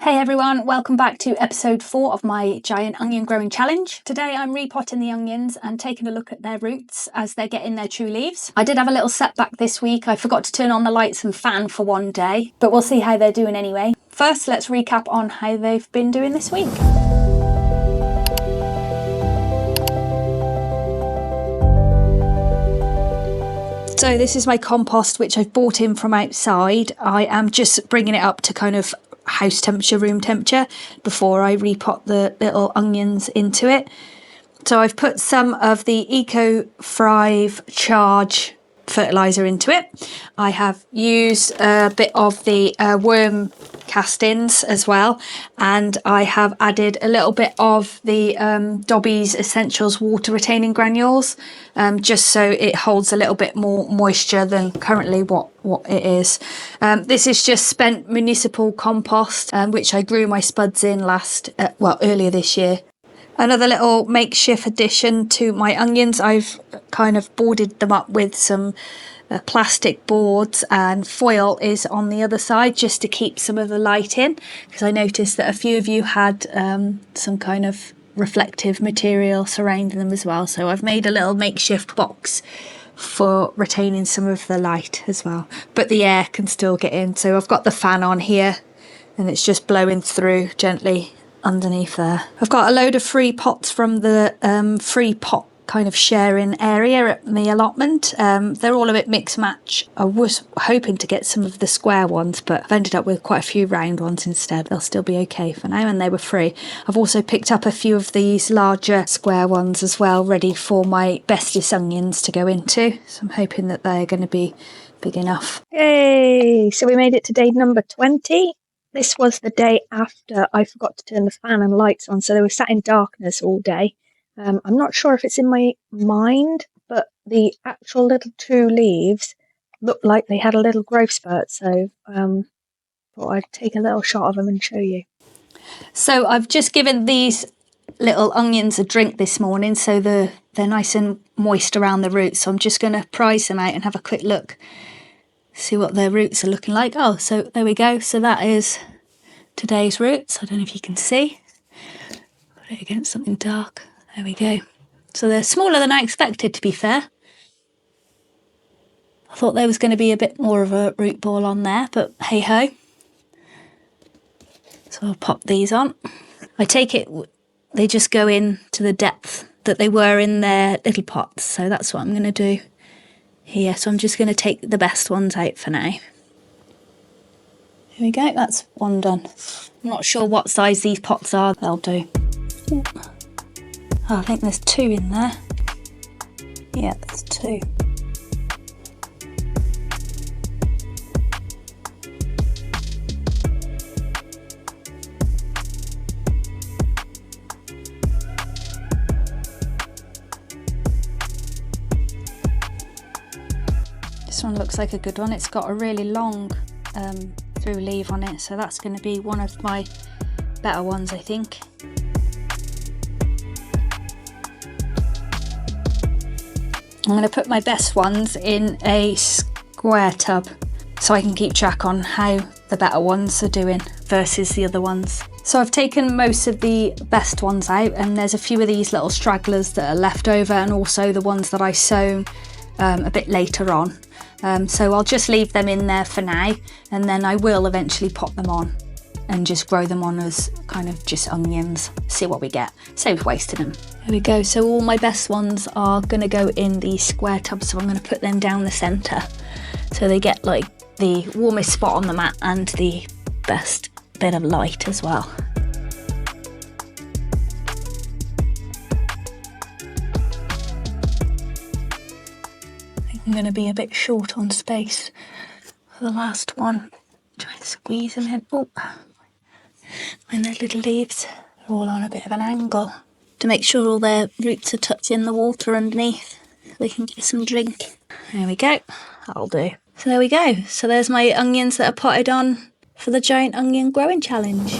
Hey everyone, welcome back to episode 4 of my giant onion growing challenge. Today I'm repotting the onions and taking a look at their roots as they're getting their true leaves. I did have a little setback this week. I forgot to turn on the lights and fan for one day, but we'll see how they're doing anyway. First, let's recap on how they've been doing this week. So this is my compost, which I've bought in from outside. I am just bringing it up to kind of house temperature, room temperature, before I repot the little onions into it. So I've put some of the Eco Thrive Charge fertiliser into it. I have used a bit of the worm castings as well, and I have added a little bit of the Dobby's Essentials water retaining granules, just so it holds a little bit more moisture than currently what it is. This is just spent municipal compost, which I grew my spuds in earlier this year. Another little makeshift addition to my onions, I've kind of boarded them up with some plastic boards, and foil is on the other side just to keep some of the light in, because I noticed that a few of you had some kind of reflective material surrounding them as well. So I've made a little makeshift box for retaining some of the light as well, but the air can still get in. So I've got the fan on here and it's just blowing through gently underneath there. I've got a load of free pots from the free pot kind of sharing area at the allotment. They're all a bit mix match. I was hoping to get some of the square ones, but I've ended up with quite a few round ones instead. They'll still be okay for now, and they were free. I've also picked up a few of these larger square ones as well, ready for my bestest onions to go into. So I'm hoping that they're going to be big enough. Yay! So we made it to day number 20. This was the day after I forgot to turn the fan and lights on, so they were sat in darkness all day. I'm not sure if it's in my mind, but the actual little true leaves looked like they had a little growth spurt, so thought I'd take a little shot of them and show you. So I've just given these little onions a drink this morning, so they're nice and moist around the roots. So I'm just going to prise them out and have a quick look, see what their roots are looking like. Oh, so there we go. So that is today's roots. I don't know if you can see. Put it against something dark. There we go. So they're smaller than I expected, to be fair. I thought there was going to be a bit more of a root ball on there, but hey ho. So I'll pop these on. I take it they just go in to the depth that they were in their little pots. So that's what I'm going to do here. So I'm just going to take the best ones out for now. Here we go. That's one done. I'm not sure what size these pots are. They'll do. Yeah. Oh, I think there's 2 in there. Yeah, there's 2. This one looks like a good one. It's got a really long through leaf on it, so that's going to be one of my better ones, I think. I'm going to put my best ones in a square tub so I can keep track on how the better ones are doing versus the other ones. So I've taken most of the best ones out, and there's a few of these little stragglers that are left over, and also the ones that I sown a bit later on. So I'll just leave them in there for now, and then I will eventually pop them on and just grow them on as kind of just onions, see what we get. Save wasting them. There we go. So all my best ones are going to go in the square tub, so I'm going to put them down the centre so they get like the warmest spot on the mat and the best bit of light as well. I think I'm going to be a bit short on space for the last one. Try and squeeze them in. Oh, and their little leaves are all on a bit of an angle to make sure all their roots are touching the water underneath so they can get some drink. There we go. That'll do. So there we go. So there's my onions that are potted on for the giant onion growing challenge.